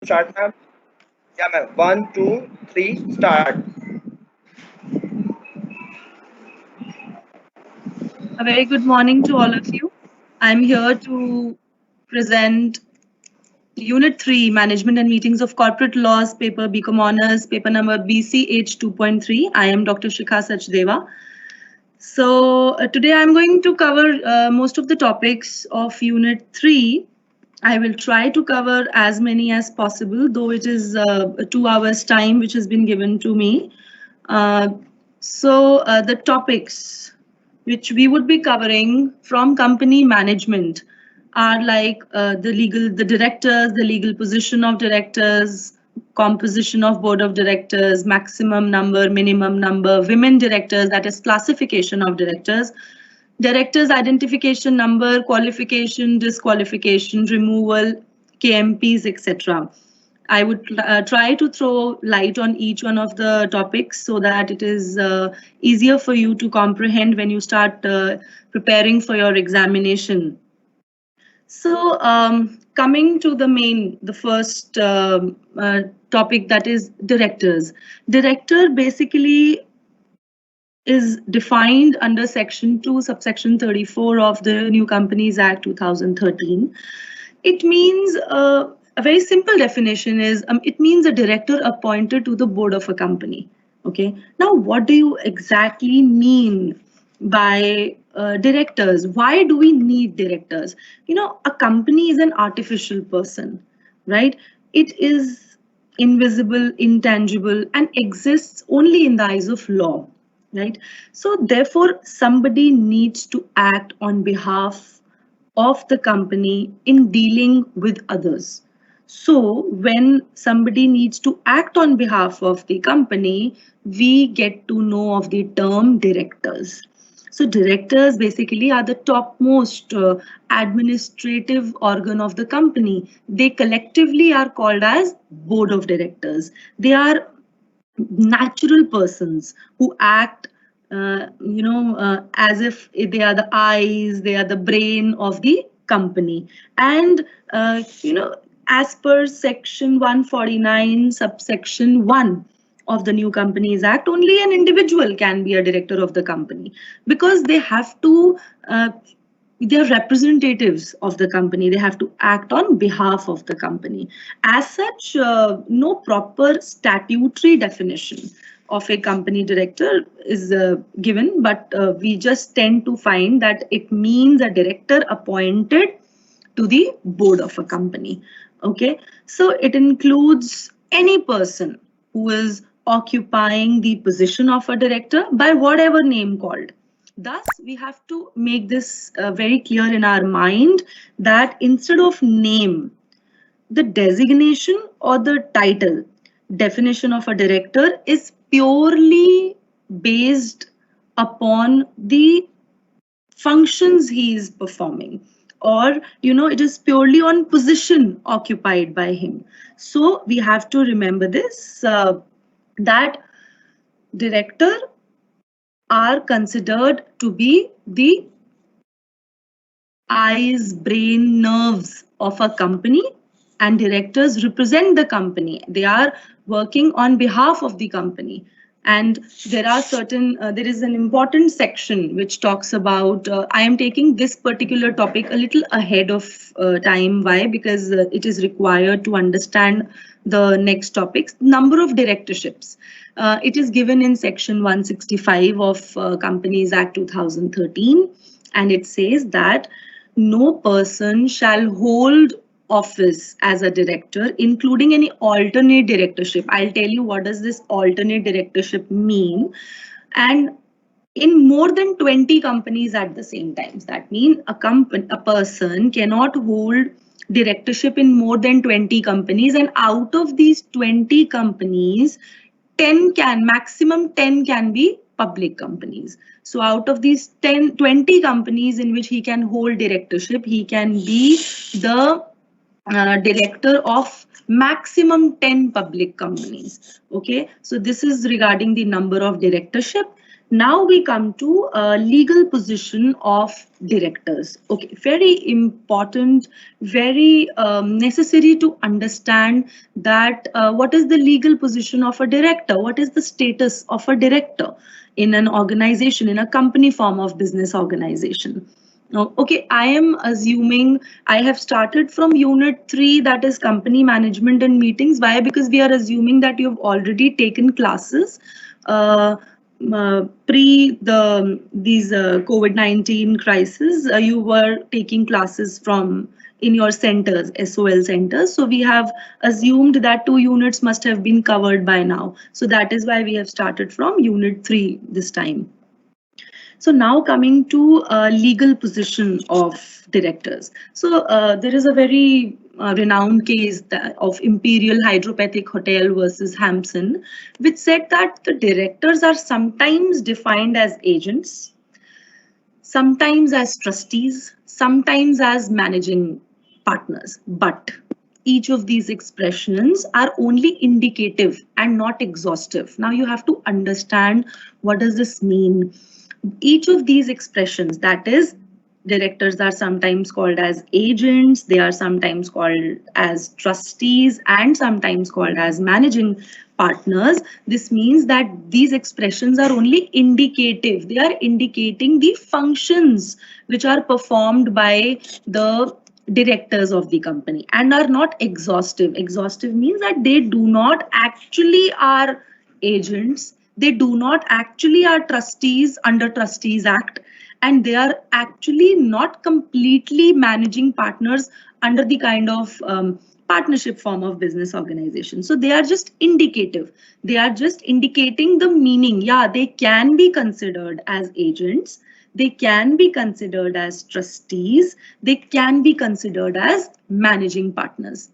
Start, ma'am. Yeah, ma'am. One, two, three, start. A very good morning to all of you. I'm here to present Unit 3 Management and Meetings of Corporate Laws, paper BCom Honors, paper number BCH 2.3. I am Dr. Shikha Sachdeva. So, today I'm going to cover most of the topics of Unit 3. I will try to cover as many as possible, though it is 2 hours time which has been given to me. Uh, the topics which we would be covering from company management are like the directors, the legal position of directors, composition of board of directors, maximum number, minimum number, women directors, that is classification of directors, directors identification number, qualification, disqualification, removal, KMPs, etc. I would try to throw light on each one of the topics so that it is easier for you to comprehend when you start preparing for your examination. So, coming to the first topic, that is directors. Director basically is defined under Section 2, subsection 34 of the New Companies Act 2013. It means a very simple definition is it means a director appointed to the board of a company. Okay. Now, what do you exactly mean by directors? Why do we need directors? A company is an artificial person, right? It is invisible, intangible, and exists only in the eyes of law, right? So, therefore, somebody needs to act on behalf of the company in dealing with others. So, when somebody needs to act on behalf of the company, we get to know of the term directors. So, directors basically are the topmost administrative organ of the company. They collectively are called as board of directors. They are natural persons who act as if they are the eyes, they are the brain of the company. And as per section 149 subsection 1 of the New Companies Act, only an individual can be a director of the company, because they have to they're representatives of the company. They have to act on behalf of the company. As such, no proper statutory definition of a company director is given, but we just tend to find that it means a director appointed to the board of a company. Okay, so it includes any person who is occupying the position of a director by whatever name called. Thus, we have to make this very clear in our mind that instead of name, the designation or the title definition of a director is purely based upon the functions he is performing, or it is purely on position occupied by him. So we have to remember this, that director are considered to be the eyes, brain, nerves of a company, and directors represent the company. They are working on behalf of the company. And there is an important section which talks about, I am taking this particular topic a little ahead of time. Why? Because it is required to understand the next topics. Number of directorships. It is given in section 165 of Companies Act 2013, and it says that no person shall hold office as a director, including any alternate directorship. I'll tell you what does this alternate directorship mean. And in more than 20 companies at the same time. That means a person cannot hold directorship in more than 20 companies, and out of these 20 companies, 10 can be public companies. So out of these 20 companies in which he can hold directorship, he can be the director of maximum 10 public companies. Okay, so this is regarding the number of directorship. Now we come to legal position of directors. Okay, very important, very necessary to understand that what is the legal position of a director? What is the status of a director in an organization, in a company form of business organization? Okay, I am assuming I have started from unit 3, that is company management and meetings. Why? Because we are assuming that you've already taken classes pre these COVID-19 crisis. You were taking classes from in your centers, SOL centers. So we have assumed that 2 units must have been covered by now. So that is why we have started from unit 3 this time. So now coming to legal position of directors. So there is a very renowned case of Imperial Hydropathic Hotel versus Hampson, which said that the directors are sometimes defined as agents, sometimes as trustees, sometimes as managing partners. But each of these expressions are only indicative and not exhaustive. Now you have to understand, what does this mean? Each of these expressions, that is, directors are sometimes called as agents, they are sometimes called as trustees, and sometimes called as managing partners. This means that these expressions are only indicative. They are indicating the functions which are performed by the directors of the company and are not exhaustive. Exhaustive means that they do not actually are agents, they do not actually are trustees under Trustees Act, and they are actually not completely managing partners under the kind of partnership form of business organization. So they are just indicative. They are just indicating the meaning. Yeah, they can be considered as agents, they can be considered as trustees, they can be considered as managing partners.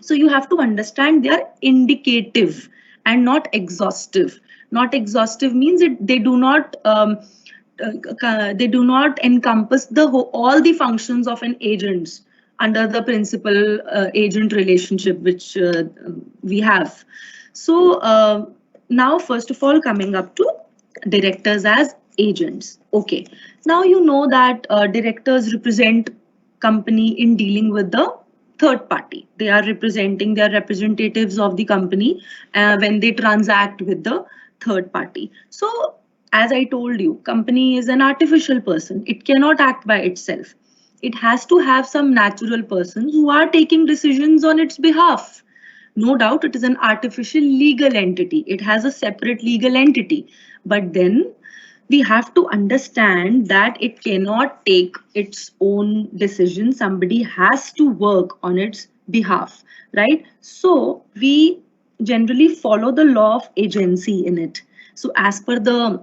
So you have to understand they are indicative and not exhaustive. Not exhaustive means they do not encompass all the functions of an agent under the principal agent relationship which we have. So now first of all, coming up to directors as agents. Okay, now you know that directors represent company in dealing with the third party. They are representatives of the company when they transact with the third party. So as I told you, company is an artificial person. It cannot act by itself. It has to have some natural persons who are taking decisions on its behalf. No doubt it is an artificial legal entity. It has a separate legal entity. But then we have to understand that it cannot take its own decision. Somebody has to work on its behalf, right? So we generally follow the law of agency in it. So as per the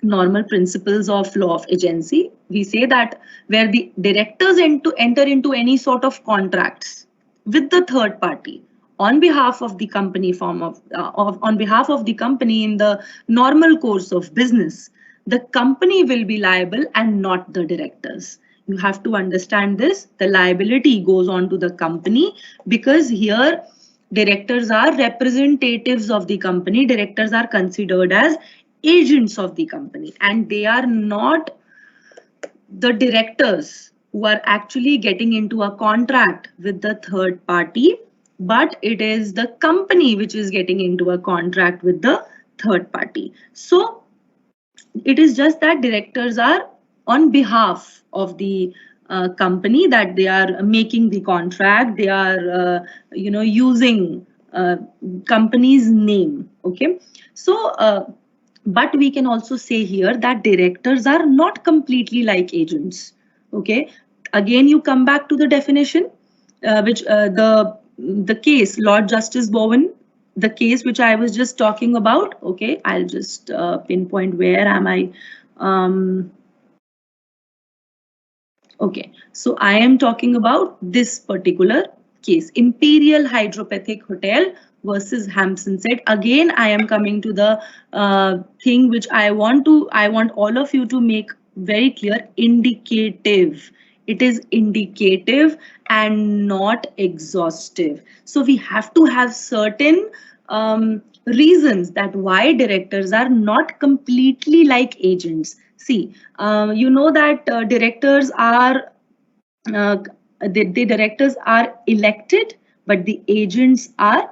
normal principles of law of agency, we say that where the directors enter into any sort of contracts with the third party on behalf of the company on behalf of the company in the normal course of business, the company will be liable and not the directors. You have to understand this. The liability goes on to the company because here directors are representatives of the company. Directors are considered as agents of the company, and they are not the directors who are actually getting into a contract with the third party, but it is the company which is getting into a contract with the third party. So it is just that directors are on behalf of the company, that they are making the contract, they are using company's name. Okay, so but we can also say here that directors are not completely like agents. Okay, again you come back to the definition, which the case Lord Justice Bowen, the case which I was just talking about. Okay, I'll just pinpoint where am I. Okay, so I am talking about this particular case, Imperial Hydropathic Hotel versus Hampson said. Again, I am coming to the thing which I want all of you to make very clear: indicative. It is indicative and not exhaustive. So we have to have certain reasons that why directors are not completely like agents. See, you know that directors are the directors are elected, but the agents are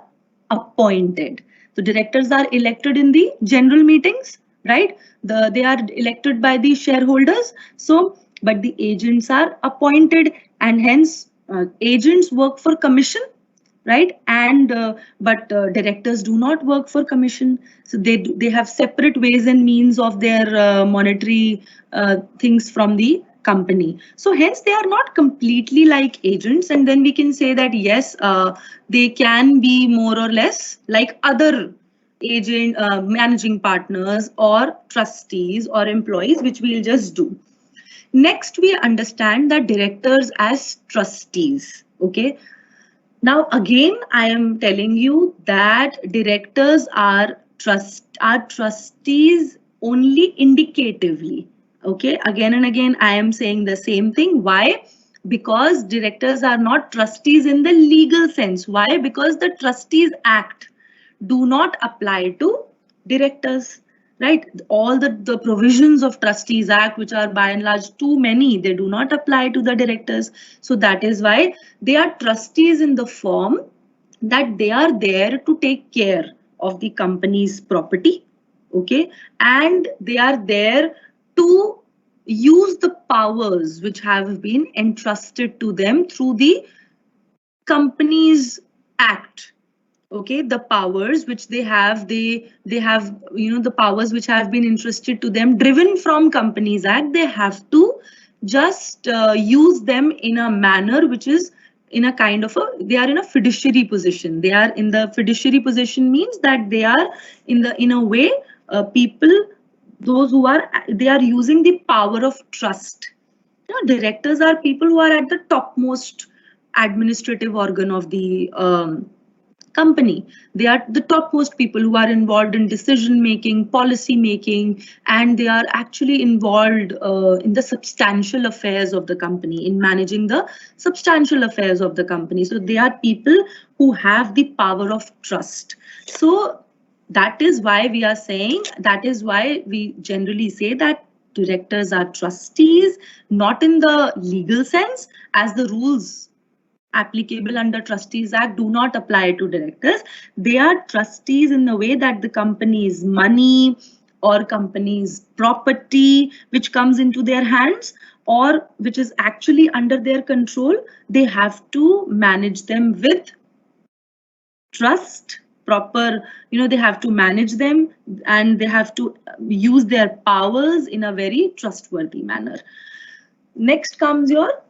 appointed. So directors are elected in the general meetings, right? They are elected by the shareholders. So, but the agents are appointed, and hence agents work for commission, right? And but directors do not work for commission, so they have separate ways and means of their monetary things from the company. So hence they are not completely like agents, and then we can say that yes, they can be more or less like other agent managing partners or trustees or employees, which we'll just do. Next, we understand that directors as trustees. Okay, now again, I am telling you that directors are trustees only indicatively. Okay, again and again, I am saying the same thing. Why? Because directors are not trustees in the legal sense. Why? Because the Trustees Act do not apply to directors, right? All the provisions of Trustees Act, which are by and large too many, they do not apply to the directors. So that is why they are trustees in the form that they are there to take care of the company's property, okay? And they are there to use the powers which have been entrusted to them through the company's act. Okay, the powers which they have, they have, you know, the powers which have been entrusted to them driven from Companies Act, they have to just use them in a manner which is in a kind of a, they are in a fiduciary position. They are in the fiduciary position means that they are in a way people, those who are, they are using the power of trust. You know, directors are people who are at the topmost administrative organ of the company. They are the topmost people who are involved in decision making, policy making, and they are actually involved in the substantial affairs of the company, in managing the substantial affairs of the company. So they are people who have the power of trust. So that is why we are saying, that is why we generally say that directors are trustees, not in the legal sense, as the rules applicable under Trustees Act do not apply to directors. They are trustees in the way that the company's money or company's property which comes into their hands or which is actually under their control, they have to manage them with trust, proper, you know, they have to manage them and they have to use their powers in a very trustworthy manner. Next comes your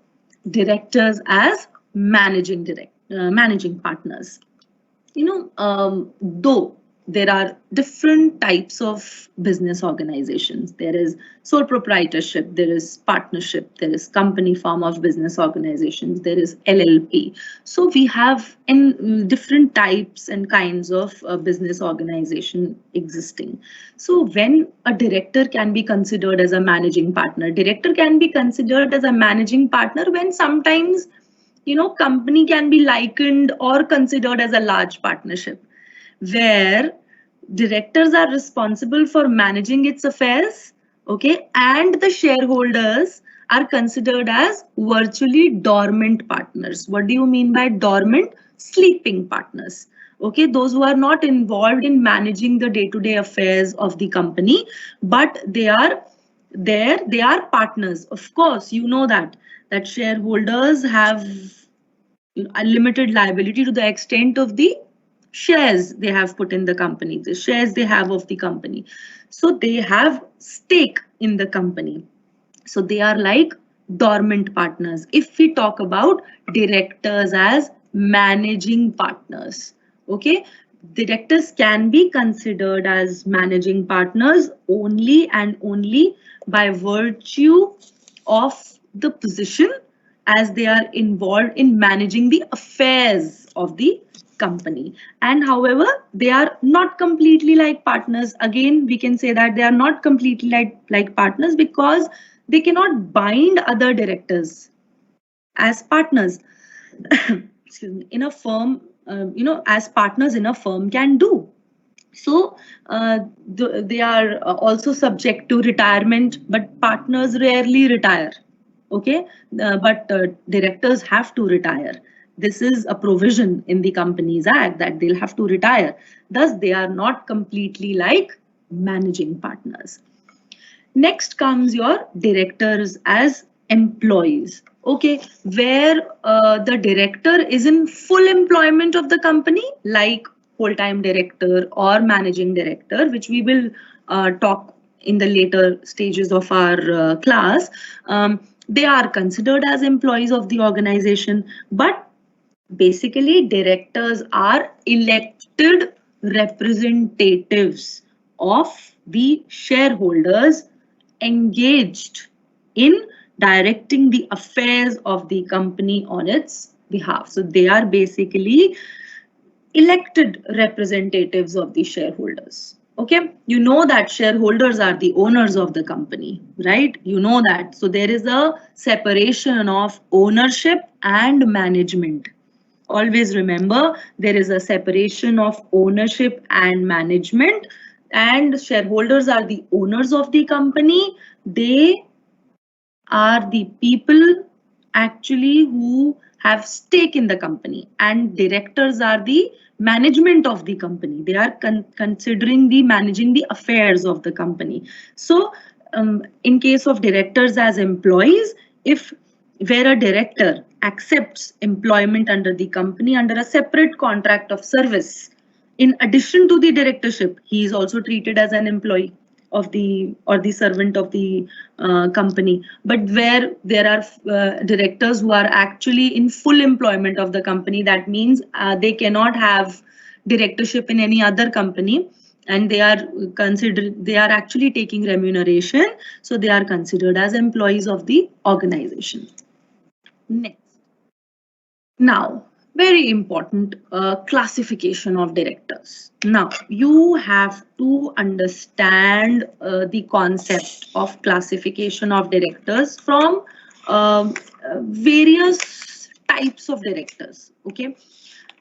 directors as managing partners. You know, though there are different types of business organizations. There is sole proprietorship, there is partnership, there is company form of business organizations, there is LLP. So we have in different types and kinds of business organization existing. So when a director can be considered as a managing partner, director can be considered as a managing partner when sometimes, you know, company can be likened or considered as a large partnership, where directors are responsible for managing its affairs, okay, and the shareholders are considered as virtually dormant partners. What do you mean by dormant? Sleeping partners. Okay, those who are not involved in managing the day-to-day affairs of the company, but they are there, they are partners. Of course, you know that shareholders have a limited liability to the extent of the shares they have put in the company, the shares they have of the company. So they have stake in the company. So they are like dormant partners. If we talk about directors as managing partners, okay, directors can be considered as managing partners only and only by virtue of the position, as they are involved in managing the affairs of the company. And however, they are not completely like partners. Again, we can say that they are not completely like partners because they cannot bind other directors as partners. Excuse me. In a firm, as partners in a firm can do. So they are also subject to retirement, but partners rarely retire. Okay, but directors have to retire. This is a provision in the Companies Act that they'll have to retire. Thus, they are not completely like managing partners. Next comes your directors as employees. Okay, where the director is in full employment of the company, like full-time director or managing director, which we will talk in the later stages of our class. They are considered as employees of the organization, but basically directors are elected representatives of the shareholders engaged in directing the affairs of the company on its behalf. So they are basically elected representatives of the shareholders. Okay, you know that shareholders are the owners of the company, right? You know that. So there is a separation of ownership and management. Always remember, there is a separation of ownership and management, and shareholders are the owners of the company. They are the people actually who have stake in the company, and directors are the management of the company. They are considering the managing the affairs of the company. So in case of directors as employees, if where a director accepts employment under the company under a separate contract of service, in addition to the directorship, he is also treated as an employee of the or the servant of the company. But where there are directors who are actually in full employment of the company, that means they cannot have directorship in any other company, and they are actually taking remuneration, so they are considered as employees of the organization. Next. Now, very important classification of directors. Now, you have to understand the concept of classification of directors from various types of directors. Okay.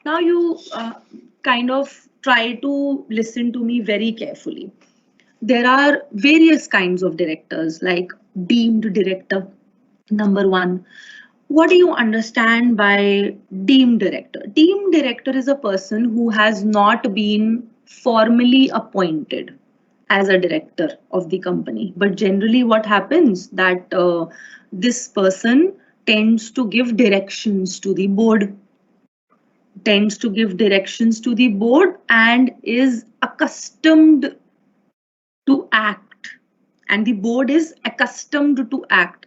Now, you kind of try to listen to me very carefully. There are various kinds of directors, like deemed director, number one. What do you understand by deemed director? Deemed director is a person who has not been formally appointed as a director of the company. But generally what happens that this person tends to give directions to the board, and is accustomed to act, and the board is accustomed to act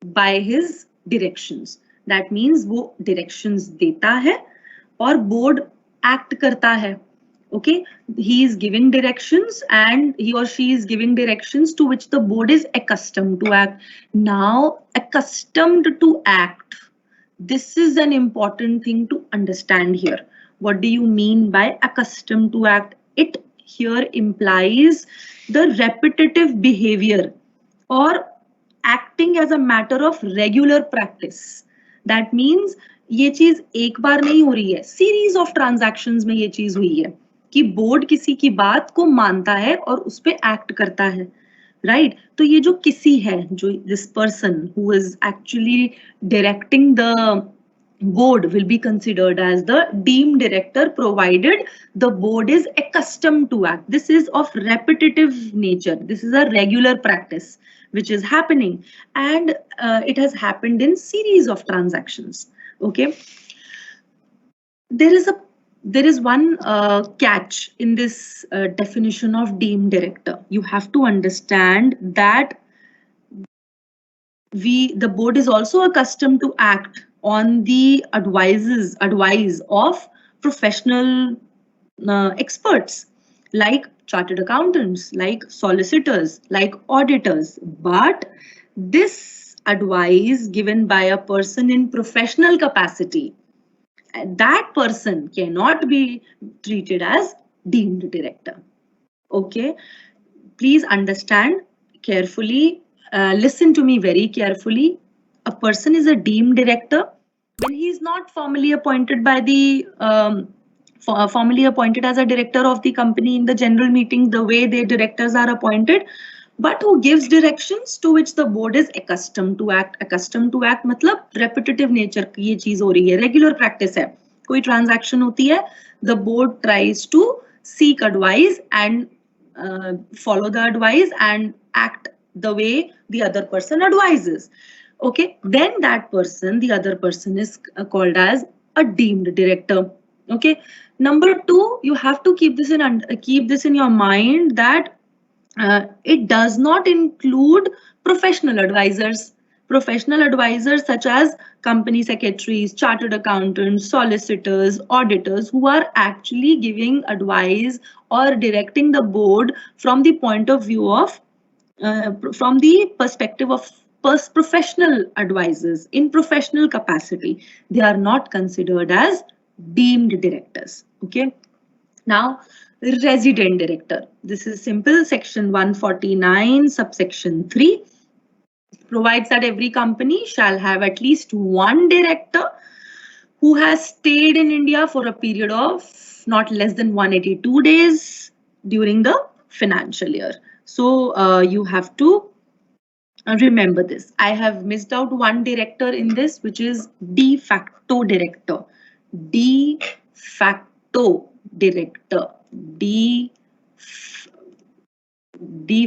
by his directions. That means वो directions देता है और board act करता है. Okay, he is giving directions and he or she is giving directions to which the board is accustomed to act. Now, accustomed to act, this is an important thing to understand here. What do you mean by accustomed to act? It here implies the repetitive behavior or acting as a matter of regular practice. That means ये चीज एक बार नहीं हो रही है, series of transactions में ये चीज हुई है कि बोर्ड किसी की बात को मानता है और उस पे एक्ट करता है, राइट? तो ये जो किसी है, जो this person who is actually directing the board will be considered as the deemed director, provided the board is accustomed to act. This is of repetitive nature. This is a regular practice which is happening, and it has happened in series of transactions. Okay. There is one catch in this definition of deemed director. You have to understand that the board is also accustomed to act on the advice of professional experts like chartered accountants, like solicitors, like auditors. But this advice given by a person in professional capacity, that person cannot be treated as deemed director. Okay, please understand carefully. Listen to me very carefully. A person is a deemed director when he is not formally appointed by the formally appointed as a director of the company in the general meeting, the way the directors are appointed, but who gives directions to which the board is accustomed to act. Accustomed to act मतलब repetitive nature की ये चीज हो रही है, regular practice है, कोई transaction होती है, the board tries to seek advice and follow the advice and act the way the other person advises. Okay, then that person, the other person is called as a deemed director. Okay, number two, you have to keep this in your mind that it does not include professional advisors. Professional advisors such as company secretaries, chartered accountants, solicitors, auditors, who are actually giving advice or directing the board from the point of view of from the perspective of professional advisors in professional capacity. They are not considered as deemed directors. Okay. Now, resident director. This is simple. Section 149, subsection 3 provides that every company shall have at least one director who has stayed in India for a period of not less than 182 days during the financial year. So you have to remember this. I have missed out one director in this, which is de facto director. De facto director. De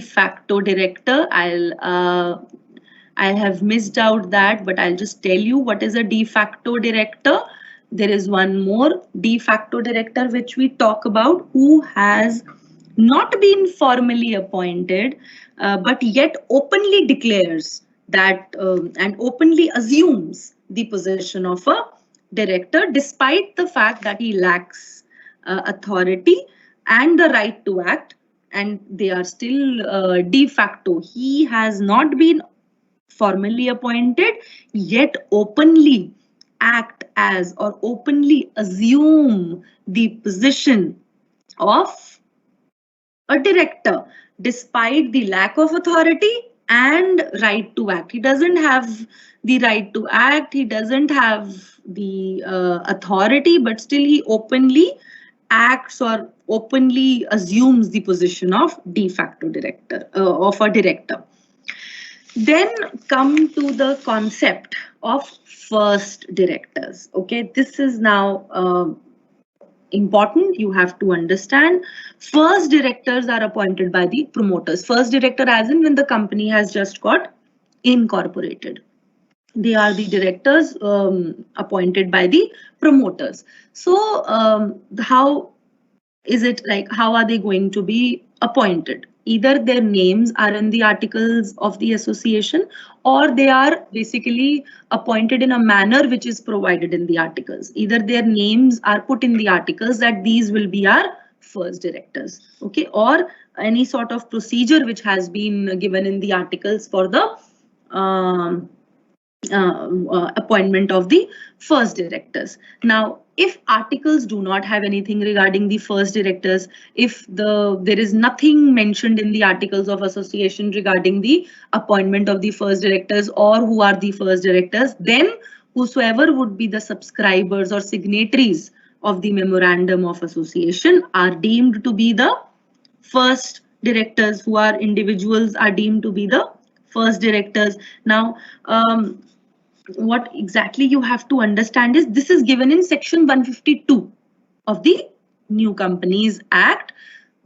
facto director. I have missed out that, but I'll just tell you what is a de facto director. There is one more de facto director which we talk about, who has not been formally appointed, but yet openly declares that and openly assumes the position of a director despite the fact that he lacks authority and the right to act, and they are still de facto. He has not been formally appointed, yet openly act as or openly assume the position of a director despite the lack of authority and right to act. He doesn't have the right to act, he doesn't have the authority, but still he openly acts or openly assumes the position of de facto director, of a director. Then come to the concept of first directors. Okay, this is now important. You have to understand. First directors are appointed by the promoters. First director as in when the company has just got incorporated. They are the directors appointed by the promoters. So how is it like, how are they going to be appointed? Either their names are in the articles of the association, or they are basically appointed in a manner which is provided in the articles. Either their names are put in the articles that these will be our first directors, okay, or any sort of procedure which has been given in the articles for the appointment of the first directors. Now, if articles do not have anything regarding the first directors, if there is nothing mentioned in the articles of association regarding the appointment of the first directors or who are the first directors, then whosoever would be the subscribers or signatories of the memorandum of association are deemed to be the first directors. Who are individuals are deemed to be the first directors. Now, what exactly you have to understand is this is given in section 152 of the New Companies Act,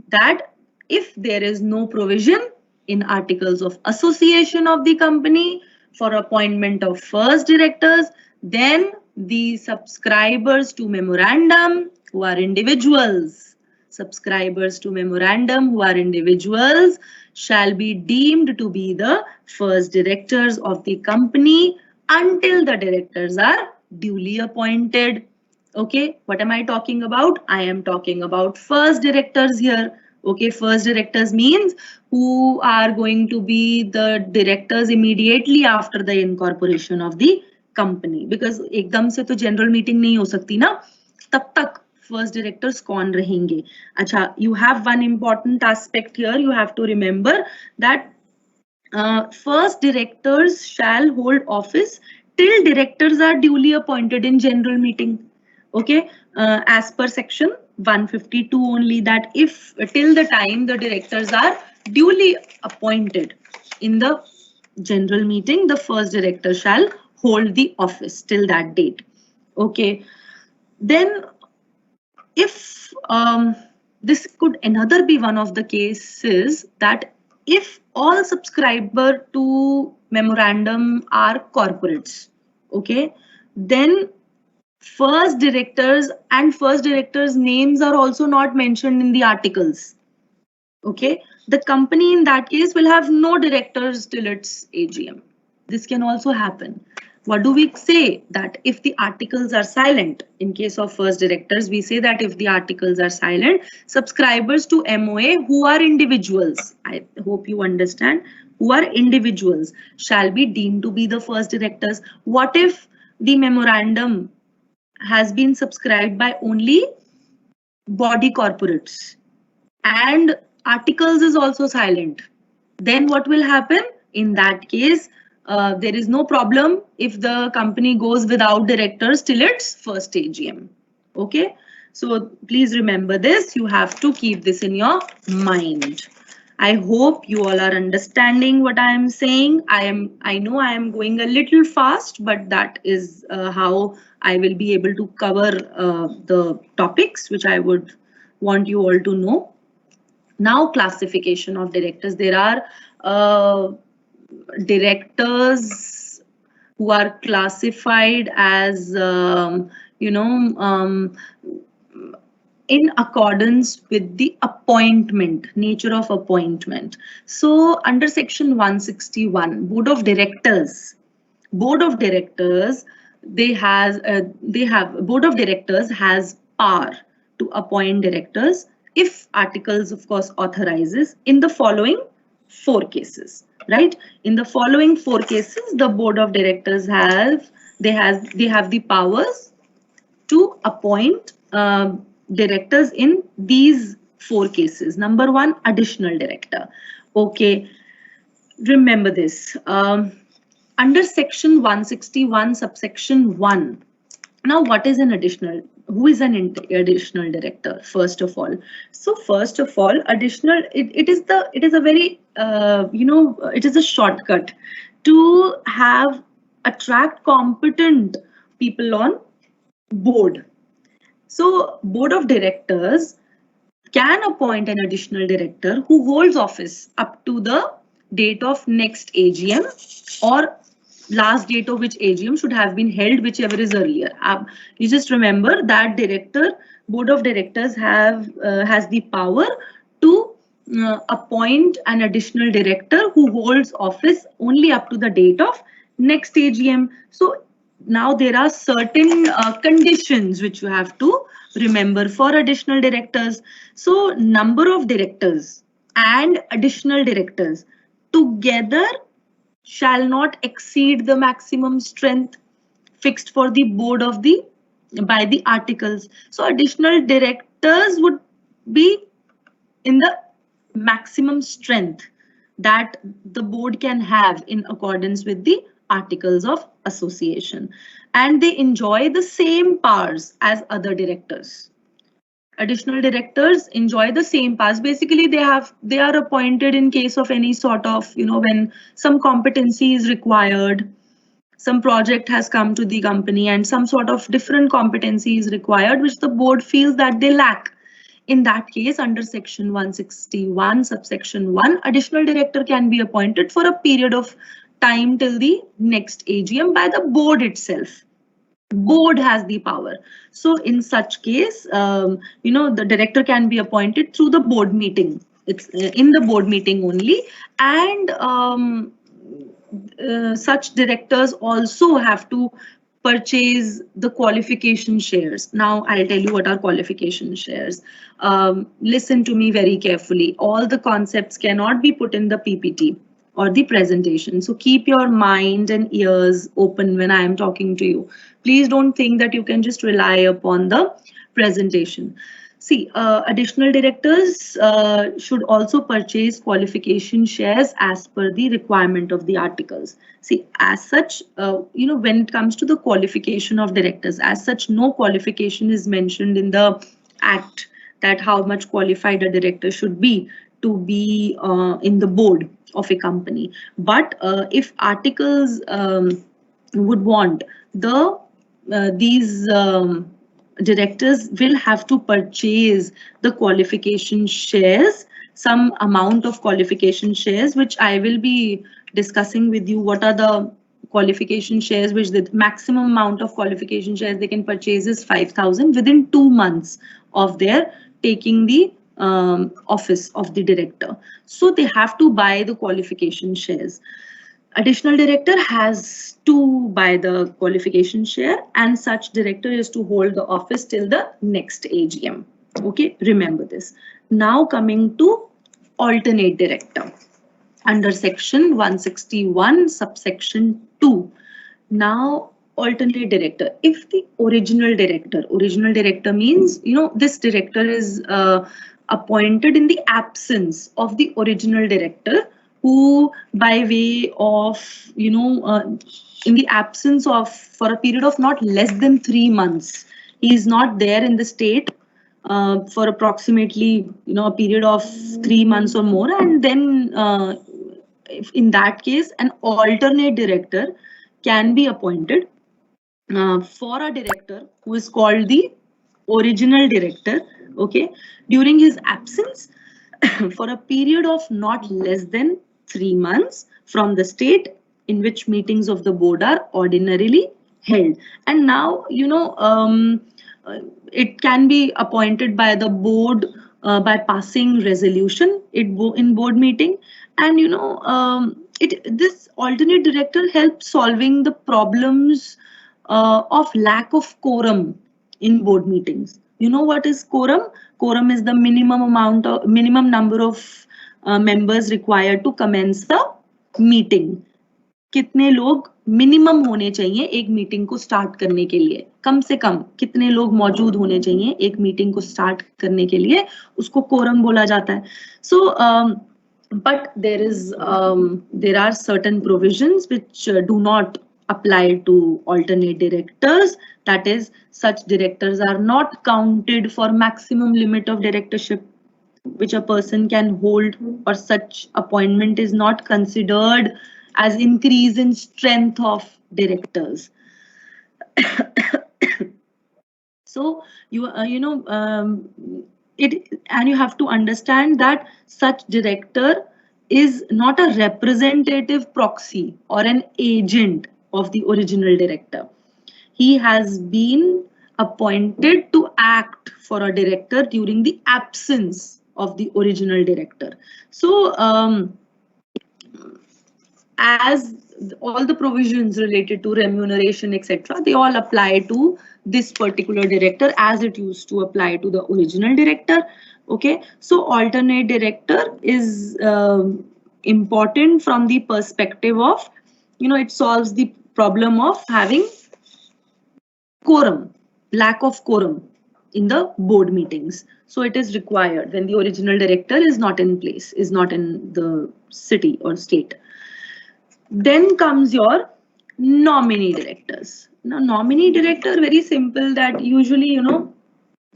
that if there is no provision in articles of association of the company for appointment of first directors, then the subscribers to memorandum who are individuals, subscribers to memorandum who are individuals shall be deemed to be the first directors of the company until the directors are duly appointed. Okay, what am I talking about? I am talking about first directors here. Okay, first directors means who are going to be the directors immediately after the incorporation of the company. Because एकदम से तो general meeting नहीं हो सकती ना, तब तक first directors कौन रहेंगे? अच्छा, you have one important aspect here. You have to remember that first directors shall hold office till directors are duly appointed in general meeting. Okay, as per section 152 only, that if till the time the directors are duly appointed in the general meeting, the first director shall hold the office till that date. Okay, then if this could another be one of the cases that if all subscriber to memorandum are corporates, okay, then first directors and first directors names are also not mentioned in the articles. Okay, the company in that case will have no directors till its AGM. This can also happen. What do we say? That if the articles are silent, in case of first directors, we say that if the articles are silent, subscribers to MOA who are individuals, I hope you understand, who are individuals shall be deemed to be the first directors. What if the memorandum has been subscribed by only body corporates and articles is also silent? Then what will happen? In that case, there is no problem if the company goes without directors till its first AGM. Okay, so please remember this. You have to keep this in your mind. I hope you all are understanding what I am saying. I know I am going a little fast, but that is how I will be able to cover the topics which I would want you all to know. Now, classification of directors. There are directors who are classified as, in accordance with the appointment, nature of appointment. So under section 161, board of directors, board of directors has power to appoint directors if articles of course authorizes in the following 4 cases, right? In the following 4 cases, the board of directors have the powers to appoint directors in these 4 cases. Number 1, additional director. Okay, remember this. Under section 161 subsection 1. Now, what is an additional? Who is an additional director? First of all, additional. It is a very it is a shortcut to attract competent people on board. So, board of directors can appoint an additional director who holds office up to the date of next AGM or last date of which AGM should have been held, whichever is earlier. You just remember that board of directors has the power to appoint an additional director who holds office only up to the date of next AGM. So now there are certain conditions which you have to remember for additional directors. So number of directors and additional directors together shall not exceed the maximum strength fixed for the board by the articles. So additional directors would be in the maximum strength that the board can have in accordance with the articles of association, and they enjoy the same powers as other directors. Additional directors enjoy the same powers. Basically, they are appointed in case of any sort of, when some competency is required, some project has come to the company and some sort of different competency is required, which the board feels that they lack. In that case, under section 161, subsection 1, additional director can be appointed for a period of time till the next AGM by the board itself. Board has the power. So in such case, the director can be appointed through the board meeting. It's in the board meeting only, and such directors also have to purchase the qualification shares. Now I'll tell you what are qualification shares. Listen to me very carefully. All the concepts cannot be put in the PPT or the presentation. So keep your mind and ears open when I am talking to you. Please don't think that you can just rely upon the presentation. See, additional directors should also purchase qualification shares as per the requirement of the articles. See, as such, when it comes to the qualification of directors, as such, no qualification is mentioned in the Act that how much qualified a director should be to be in the board of a company. But if articles would want these directors will have to purchase the qualification shares, some amount of qualification shares, which I will be discussing with you. What are the qualification shares, which the maximum amount of qualification shares they can purchase is 5,000 within 2 months of their taking the office of the director. So they have to buy the qualification shares. Additional director has to buy the qualification share, and such director is to hold the office till the next AGM. Okay, remember this. Now coming to alternate director under section 161 subsection 2. Now alternate director, if the original director means, this director is appointed in the absence of the original director, who by way of, in the absence of, for a period of not less than 3 months, he is not there in the state for approximately, a period of 3 months or more, and then if in that case, an alternate director can be appointed for a director who is called the original director, okay, during his absence for a period of not less than 3 months from the state in which meetings of the board are ordinarily held. And now, it can be appointed by the board by passing resolution in board meeting. And, this alternate director helps solving the problems of lack of quorum in board meetings. You know what is quorum? Quorum is the minimum number of members required to commence the meeting. कितने लोग minimum होने चाहिए एक meeting को start करने के लिए, कम से कम कितने लोग मौजूद होने चाहिए एक मीटिंग को स्टार्ट करने के लिए, उसको कोरम बोला जाता है. So but there are certain provisions which do not apply to alternate directors. That is, such directors are not counted for maximum limit of directorship which a person can hold, or such appointment is not considered as increase in strength of directors. So you you have to understand that such director is not a representative proxy or an agent of the original director. He has been appointed to act for a director during the absence of the original director. So as all the provisions related to remuneration, etc., they all apply to this particular director as it used to apply to the original director. Okay, so alternate director is important from the perspective of, it solves the problem of having quorum, lack of quorum in the board meetings. So it is required when the original director is not in place, is not in the city or state. Then comes your nominee directors. Now, nominee director, very simple, that usually,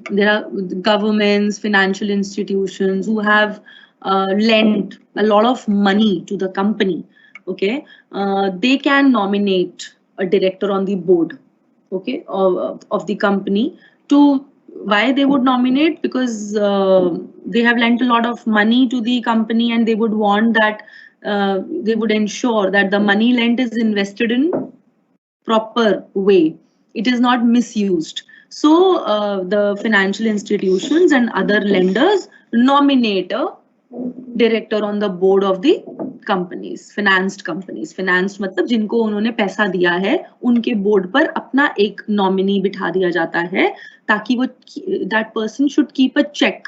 there are governments, financial institutions who have lent a lot of money to the company. Okay, they can nominate a director on the board, okay, of the company. To why they would nominate? Because they have lent a lot of money to the company, and they would want that they would ensure that the money lent is invested in proper way. It is not misused. So the financial institutions and other lenders nominate a director on the board of the companies, financed companies. Financed मतलब जिनको उन्होंने पैसा दिया है, उनके board पर अपना एक नॉमिनी बिठा दिया जाता है, ताकि वो that person should keep a check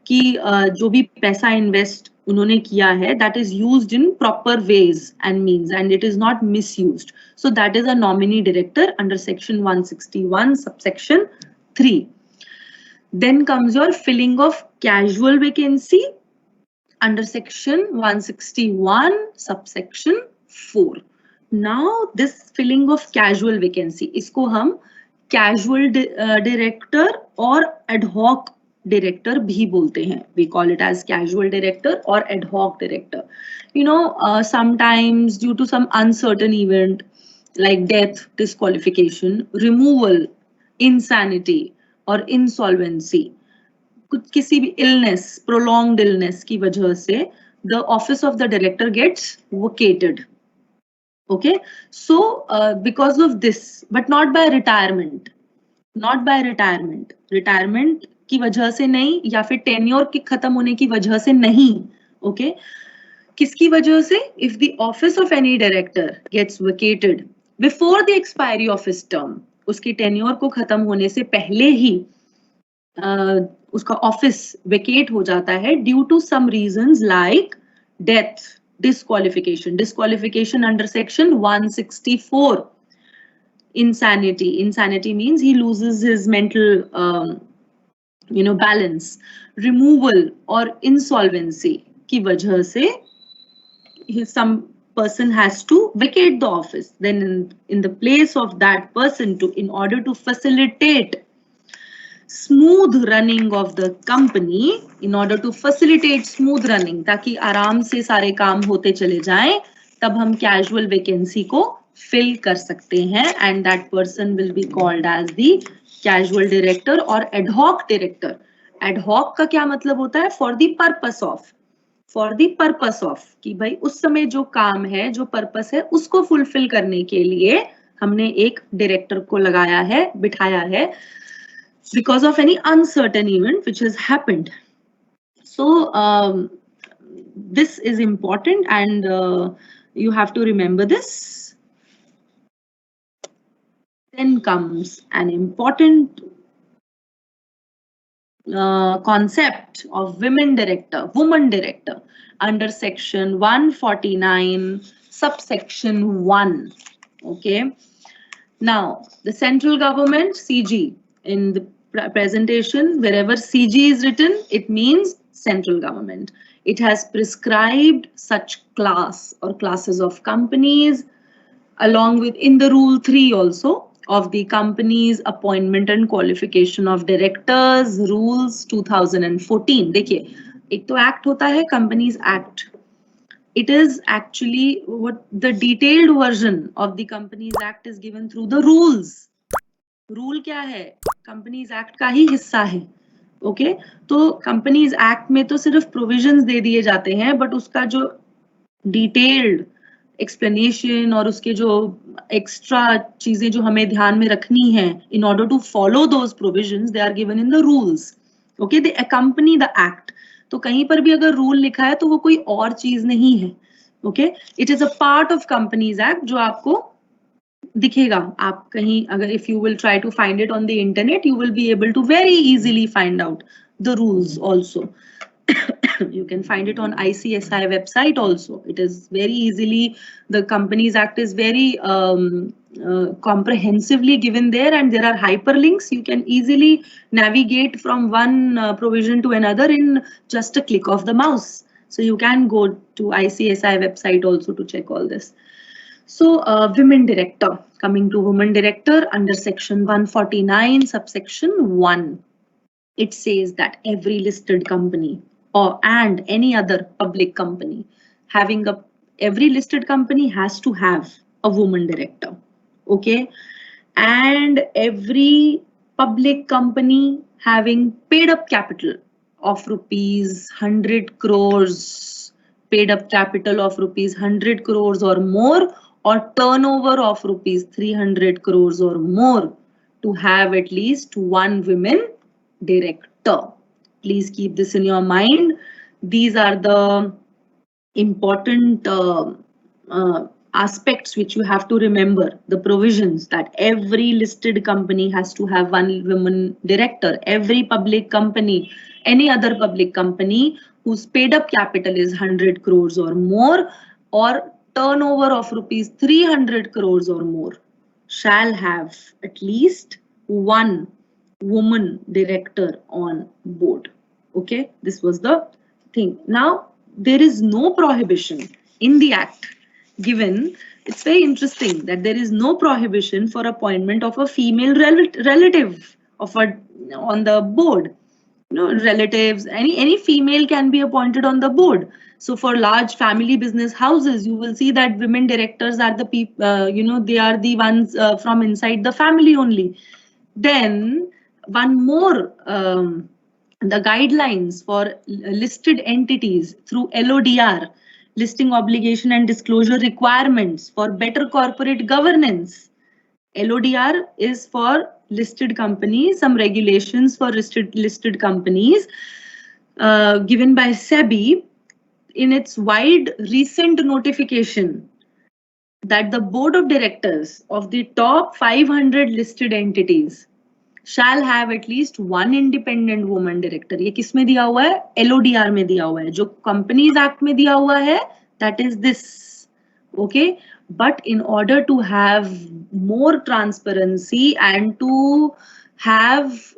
कि जो भी पैसा इन्वेस्ट उन्होंने किया है, that is used in proper ways and means, and it is not misused. So that is a nominee director under section 161 subsection 3. Then comes your filling of casual vacancy under section 161 subsection 4. Now this filling of casual vacancy, इसको हम casual director और ad hoc director भी बोलते हैं. We call it as casual director or ad hoc director. You know, sometimes due to some uncertain event like death, disqualification, removal, insanity or insolvency, किसी भी illness, prolonged illness की वजह से the office of the director gets vacated. Okay, so because of this, but not by retirement, retirement की वजह से नहीं, या फिर tenure के खत्म होने की वजह से नहीं. Okay, किसकी वजह से? If the office of any director gets vacated before the expiry of his term, उसकी tenure को खत्म होने से पहले ही उसका ऑफिस वेकेट हो जाता है due to some reasons like death, disqualification under section 164. Insanity means he loses his mental balance. Removal or insolvency की वजह से some person has to vacate the office. Then in the place of that person, in order to facilitate smooth running of the company, in order to facilitate smooth running, ताकि आराम से सारे काम होते चले जाएं, तब हम casual vacancy को fill कर सकते हैं, and that person will be called as the casual director or ad hoc director. Ad hoc का क्या मतलब होता है? For the purpose of कि भाई उस समय जो काम है, जो purpose है, उसको fulfill करने के लिए हमने एक director को लगाया है, बिठाया है, because of any uncertain event which has happened. So this is important, and you have to remember this. Then comes an important concept of woman director under section 149 subsection 1. Okay, now the central government, CG, in the presentation, wherever CG is written, it means central government. It has prescribed such class or classes of companies, along with in the rule 3 also of the company's appointment and qualification of directors, rules 2014. देखिए, एक तो act होता है Companies Act. It is actually what the detailed version of the Companies Act is given through the rules. Rule क्या है? Companies act का ही हिस्सा है. ओके, तो कंपनीज एक्ट में तो सिर्फ प्रोविजंस दे दिए जाते हैं, बट उसका जो डिटेल्ड एक्सप्लेनेशन और उसके जो एक्स्ट्रा चीजें जो हमें ध्यान में रखनी है in order to follow those provisions, they are given in the rules. Okay, they accompany the act. तो कहीं पर भी अगर रूल लिखा है तो वो कोई और चीज नहीं है. Okay, it is a part of companies act जो आपको दिखेगा. आप कहीं अगर if you will try to find it on the internet, you will be able to very easily find out the rules also. You can find it on ICSI website also. It is very easily, the Companies Act is very comprehensively given there, and there are hyperlinks. You can easily navigate from one provision to another in just a click of the mouse. So you can go to ICSI website also to check all this. So women director, coming to women director under section 149 subsection 1, it says that every listed company and any other public company having every listed company has to have a woman director. Okay, and every public company having paid up capital of rupees 100 crores, paid up capital of rupees 100 crores or more, or turnover of rupees 300 crores or more, to have at least one women director. Please keep this in your mind. These are the important aspects which you have to remember. The provisions that every listed company has to have one woman director. Every public company, any other public company whose paid up capital is 100 crores or more, or turnover of rupees 300 crores or more, shall have at least one woman director on board. Okay, this was the thing. Now, there is no prohibition in the act given. It's very interesting that there is no prohibition for appointment of a female relative of a on the board. You know, relatives, any female can be appointed on the board. So for large family business houses, you will see that women directors are the people, they are the ones from inside the family only. Then one more, the guidelines for listed entities through LODR, listing obligation and disclosure requirements for better corporate governance. LODR is for listed companies, some regulations for listed companies given by SEBI in its wide recent notification that the board of directors of the top 500 listed entities shall have at least one independent woman director. ये किस में दिया हुआ है? LODR में दिया हुआ है. जो Companies Act में दिया हुआ है, that is this. Okay, but in order to have more transparency and to have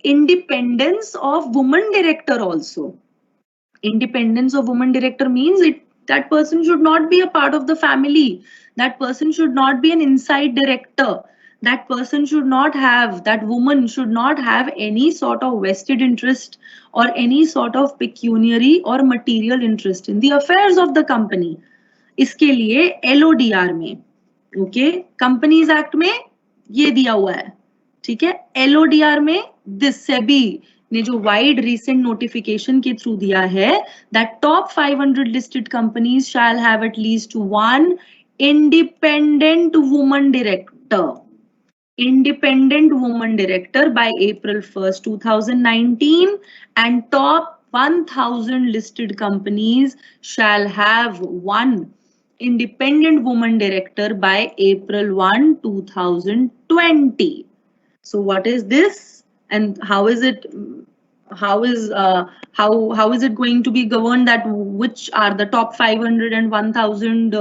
independence of woman director also. Independence of woman director means that person should not be a part of the family. That person should not be an inside director. That person should not have, that woman should not have any sort of vested interest or any sort of pecuniary or material interest in the affairs of the company. इसके लिए LODR में, okay, companies act में ये दिया हुआ है, ठीक है. LODR में दिस सेबी ने जो वाइड रिसेंट नोटिफिकेशन के थ्रू दिया है, that top 500 listed companies shall have at least one independent woman director. Independent woman director by April 1st, 2019, and top 1000 listed companies shall have one independent woman director by April 1, 2020. So what is this and how is it? How is it going to be governed, that which are the top 500 and 1000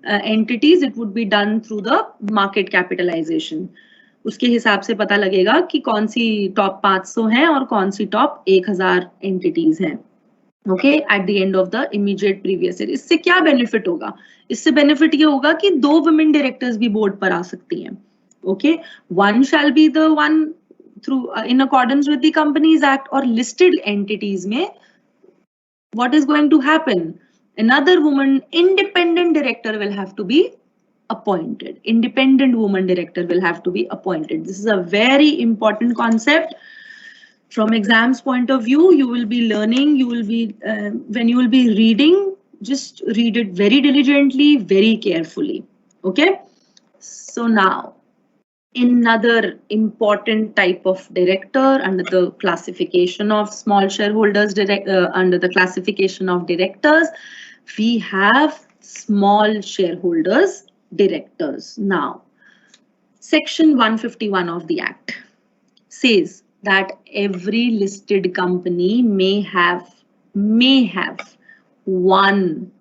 entities? It would be done through the market capitalization. उसके हिसाब से पता लगेगा कि कौन सी top 500 हैं और कौन सी टॉप 1000 एंटिटीज हैं. Okay, at the end of the immediate previous year. इससे क्या बेनिफिट होगा? इससे बेनिफिट ये होगा कि 2 वुमेन डायरेक्टर्स भी बोर्ड पर आ सकती हैं. Okay, one shall be the one through in accordance with the Companies Act, or listed entities में what is going to happen? Another woman independent director will have to be appointed. Independent woman director will have to be appointed. This is a very important concept. From exams point of view, you will be learning, you will be when you will be reading, just read it very diligently, very carefully. Okay, so now another important type of director under the classification of small shareholders, under the classification of directors, we have small shareholders directors. Now, section 151 of the Act says that every listed company may have one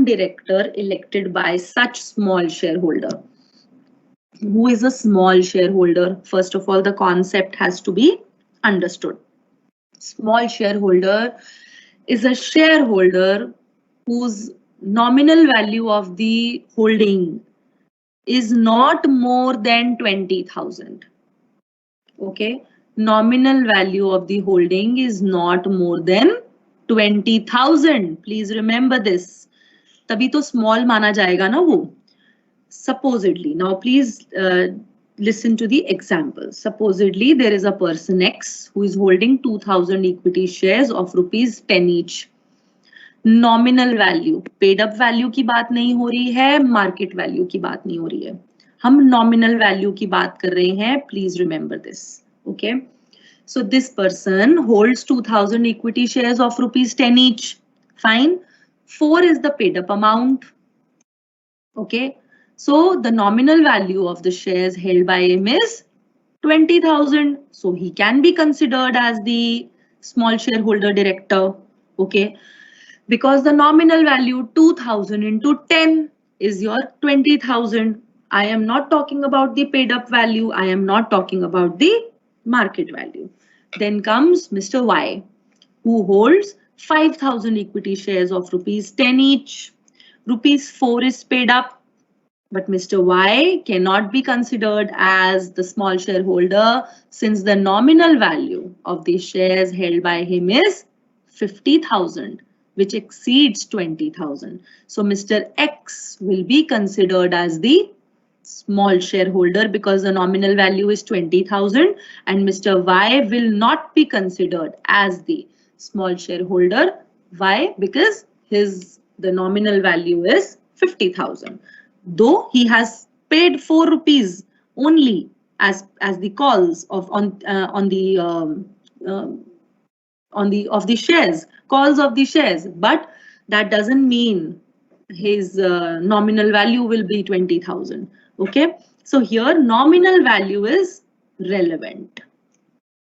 director elected by such small shareholder. Who is a small shareholder? First of all, the concept has to be understood. Small shareholder is a shareholder whose nominal value of the holding is not more than 20,000. Okay, nominal value of the holding is not more than 20,000. Please remember this. तभी तो small माना जाएगा ना वो. Supposedly, now please listen to the example. Supposedly, there is a person X who is holding 2,000 equity shares of ₹10 each. Nominal value, paid up value की बात नहीं हो रही है, market value की बात नहीं हो रही है. हम nominal value की बात कर रहे हैं. Please remember this. Okay. So this person holds 2,000 equity shares of ₹10 each. Fine. 4 is the paid up amount. Okay. So the nominal value of the shares held by him is 20,000. So he can be considered as the small shareholder director. Okay. Because the nominal value 2,000 into 10 is your 20,000. I am not talking about the paid up value. I am not talking about the market value. Then comes Mr. Y, who holds 5,000 equity shares of rupees 10 each. Rupees 4 is paid up, but Mr. Y cannot be considered as the small shareholder since the nominal value of the shares held by him is 50,000, which exceeds 20,000. So Mr. X will be considered as the small shareholder because the nominal value is 20,000, and Mr. Y will not be considered as the small shareholder. Why? Because the nominal value is 50,000. Though he has paid 4 rupees only as the calls of on the shares, calls of the shares, but that doesn't mean his nominal value will be 20,000. Okay, so here nominal value is relevant.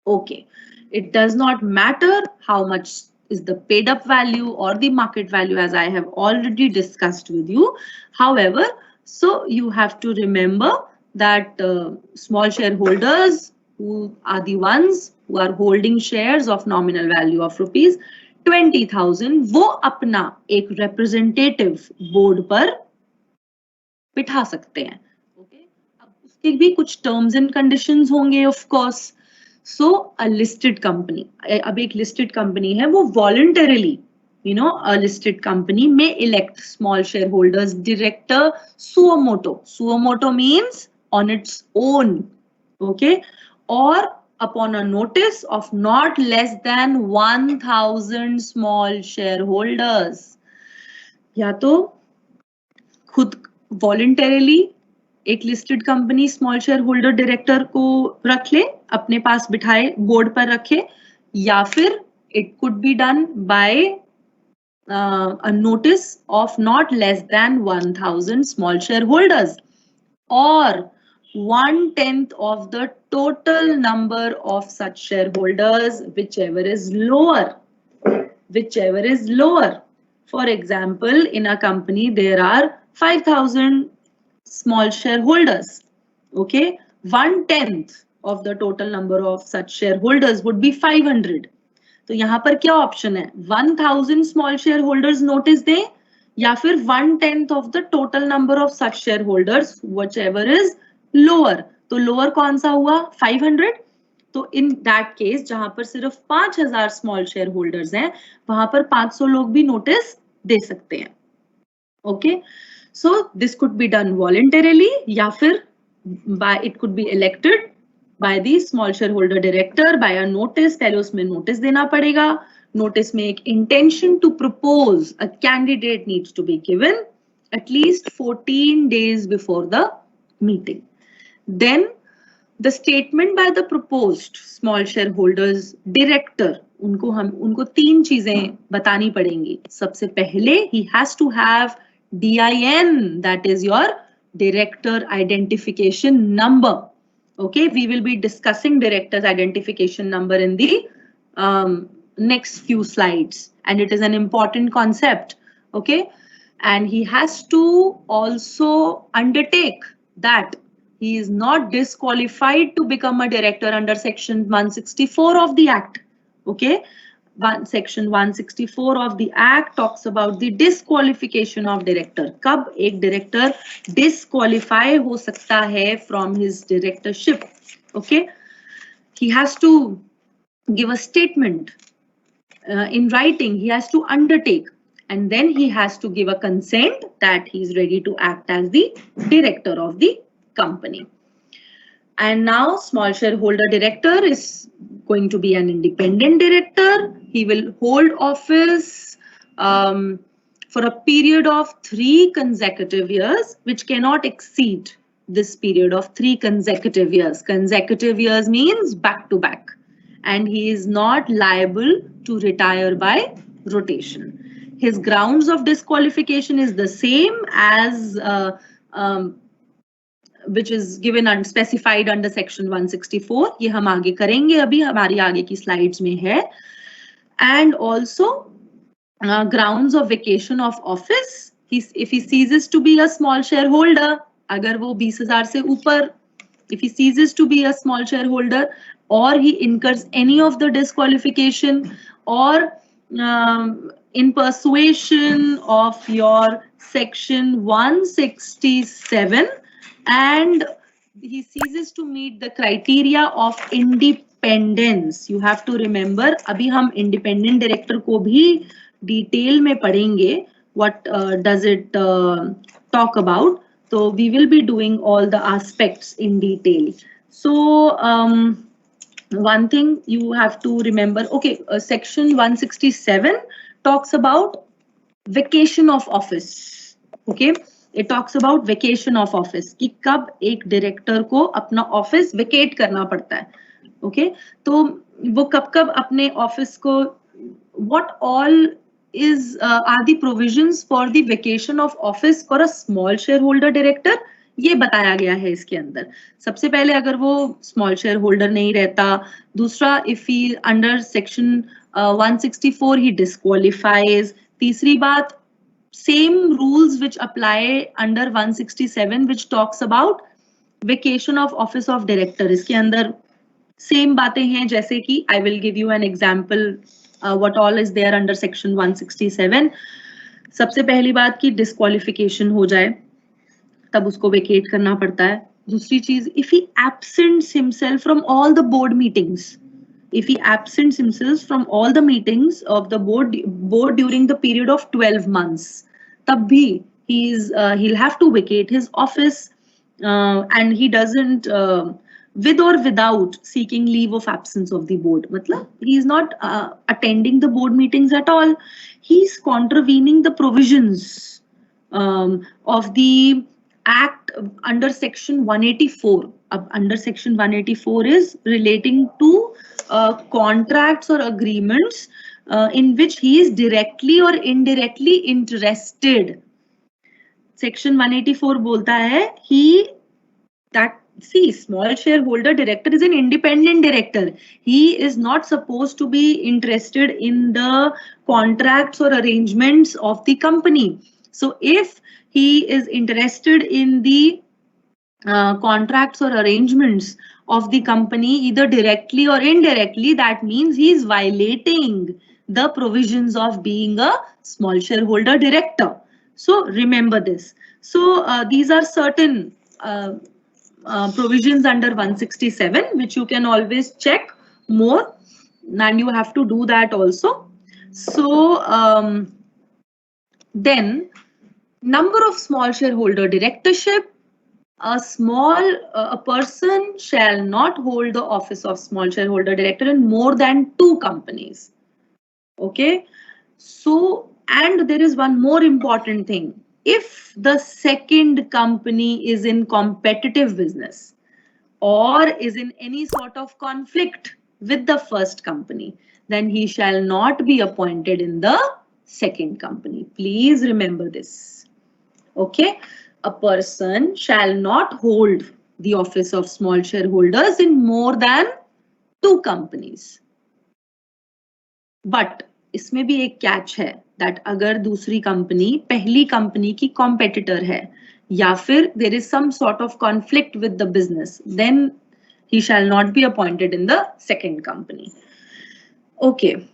Okay, it does not matter how much is the paid up value or the market value, as I have already discussed with you. However, so you have to remember that small shareholders who are the ones who are holding shares of nominal value of rupees 20,000, वो अपना एक representative board पर बिठा सकते हैं. Okay, अब उसके भी कुछ terms and conditions होंगे of course. So a listed company, अब एक listed company है, वो voluntarily, a listed company may elect small shareholders director suo moto. Suo moto means on its own, okay, or upon a notice of not less than 1,000 small shareholders. या तो खुद voluntarily एक listed company small share holder director को रख ले, अपने पास बिठाए, board पर रखे, या फिर it could be done by a notice of not less than 1,000 small shareholders or 1/10 of the total number of such shareholders, whichever is lower. Whichever is lower. For example, in a company there are 5,000 small shareholders. Okay, 1/10 of the total number of such shareholders would be 500. तो यहाँ पर क्या option है? 1,000 small shareholders notice दें या फिर 1/10 of the total number of such shareholders, whichever is lower. तो lower कौन सा हुआ? 500. तो in that case जहां पर सिर्फ 5,000 small shareholders हैं, वहां पर 500 लोग भी notice दे सकते हैं. Okay, so this could be done voluntarily या फिर it could be elected by the small shareholder director by a notice. पहले उसमें notice देना पड़ेगा. Notice में एक intention to propose a candidate needs to be given at least 14 days before the meeting. Then the statement by the proposed small shareholders director, उनको 3 चीजें बतानी पड़ेंगी. सबसे पहले he has to have DIN, that is your director identification number. Okay, we will be discussing director's identification number in the next few slides, and it is an important concept. Okay, and he has to also undertake that he is not disqualified to become a director under section 164 of the act. Okay, section 164 of the act talks about the disqualification of director. कब एक director disqualify हो सकता है from his directorship? Okay, he has to give a statement in writing. He has to undertake, and then he has to give a consent that he is ready to act as the director of the company. And now small shareholder director is going to be an independent director. He will hold office for a period of 3 consecutive years, which cannot exceed this period of 3 consecutive years. Consecutive years means back to back. And he is not liable to retire by rotation. His grounds of disqualification is the same as which is given and specified under section 164. ये हम आगे करेंगे, अभी हमारी आगे की slides में है. And also grounds of vacation of office. If he ceases to be a small shareholder, अगर वो 20,000 से ऊपर, if he ceases to be a small shareholder or he incurs any of the disqualification or in persuasion of your section 167 and he ceases to meet the criteria of independence. You have to remember, अभी हम independent director को भी detail में पढ़ेंगे. What does it talk about? So we will be doing all the aspects in detail. So one thing you have to remember, okay, section 167 talks about vacation of office. Okay, it talks about vacation of office कि कब एक director को अपना office vacate करना पड़ता है. Okay, तो वो कब अपने office को, what all is are the provisions for the vacation of office for a small shareholder director, ये बताया गया है इसके अंदर. सबसे पहले अगर वो स्मॉल शेयर होल्डर नहीं रहता, दूसरा इफ ही अंडर सेक्शन 164 ही डिस्क्वालिफाइज, तीसरी बात same rules which apply under 167 which talks about vacation of office of director. इसके अंदर same बातें हैं जैसे कि I will give you an example what all is there under section 167. सबसे पहली बात कि disqualification हो जाए तब उसको vacate करना पड़ता है. दूसरी चीज, if he absents himself from all the board meetings, if he absents himself from all the meetings of the board during the period of 12 months, tab bhi he'll have to vacate his office and he doesn't with or without seeking leave of absence of the board. Matlab he is not attending the board meetings at all. He's contravening the provisions of the act under section 184. Under section 184 is relating to contracts or agreements in which he is directly or indirectly interested. Section 184 बोलता है that small shareholder director is an independent director. He is not supposed to be interested in the contracts or arrangements of the company. So if he is interested in the contracts or arrangements of the company either directly or indirectly, that means he is violating the provisions of being a small shareholder director. So remember this. So these are certain provisions under 167 which you can always check more, and you have to do that also. So then number of small shareholder directorship. A person shall not hold the office of small shareholder director in more than 2 companies. Okay, so and there is one more important thing. If the second company is in competitive business or is in any sort of conflict with the first company, then he shall not be appointed in the second company. Please remember this. Okay, a person shall not hold the office of small shareholders in more than 2 companies. But इसमें भी एक catch है that अगर दूसरी company पहली company की competitor है या फिर there is some sort of conflict with the business, then he shall not be appointed in the second company. Okay,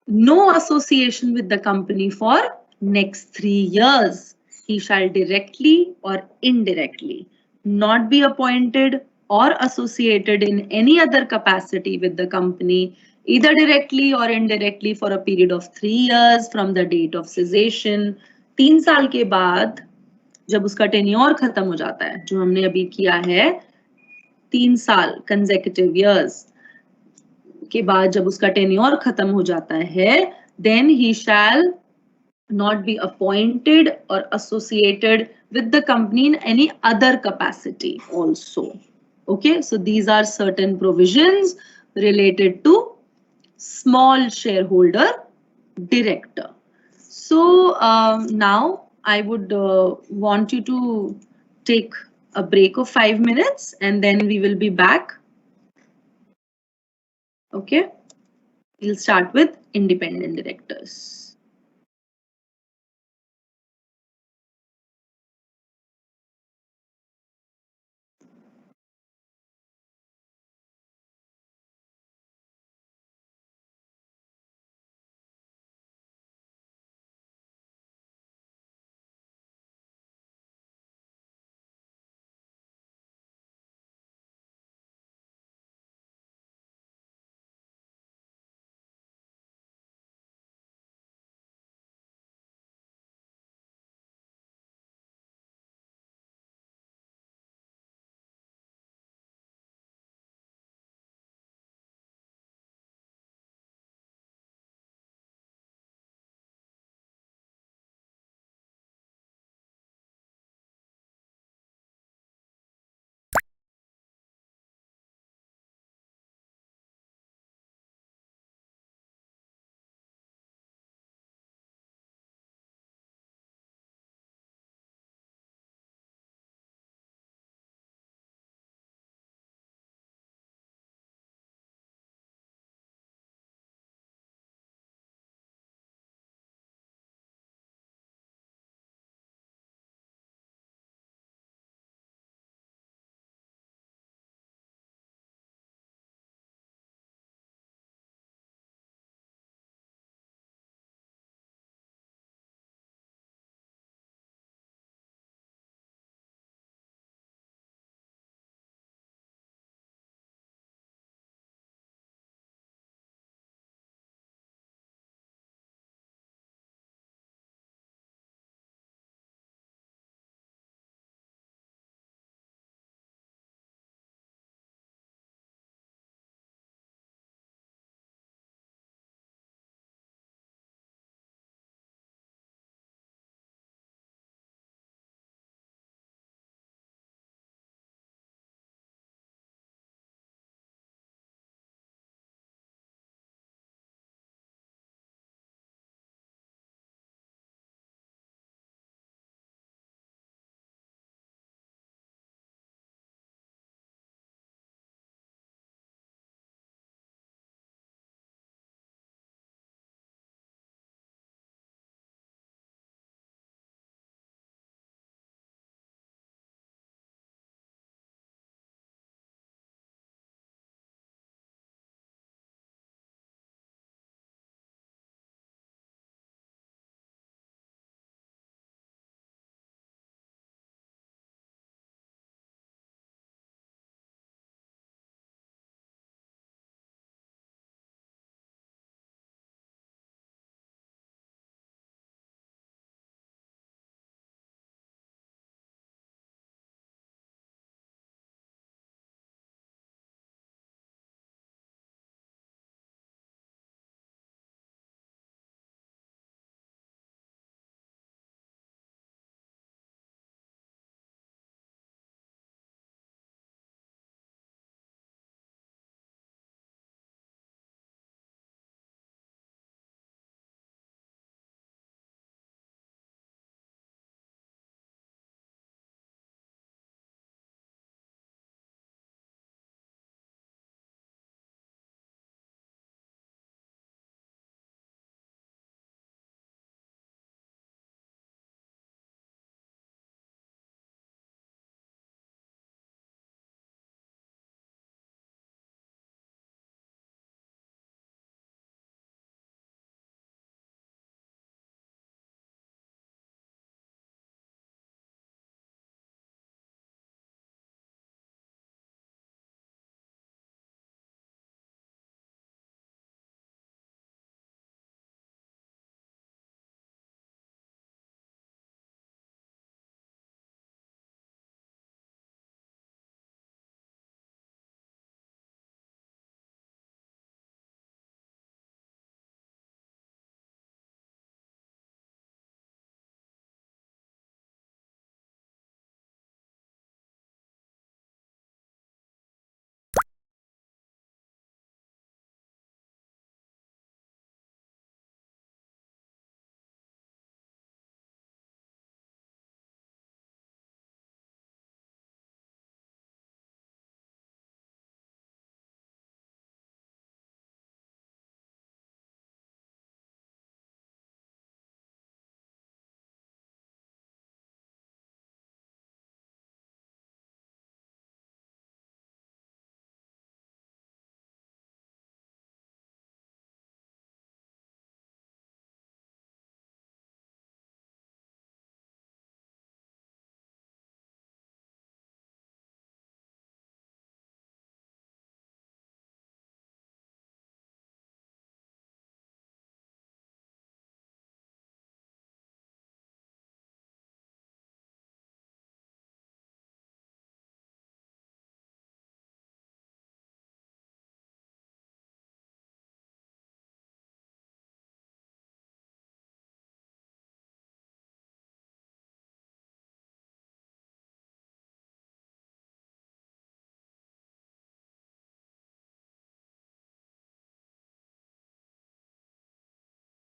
no association with the company for next 3 years. He shall directly or indirectly not be appointed or associated in any other capacity with the company, either directly or indirectly for a period of 3 years from the date of cessation. 3 साल के बाद जब उसका tenure खत्म हो जाता है, जो हमने अभी किया है 3 साल consecutive years के बाद जब उसका टेन्योर खत्म हो जाता है, then he shall not be appointed or associated with the company in any other capacity also. Okay, so these are certain provisions related to small shareholder director. So now I would want you to take a break of 5 minutes and then we will be back. Okay, we'll start with independent directors.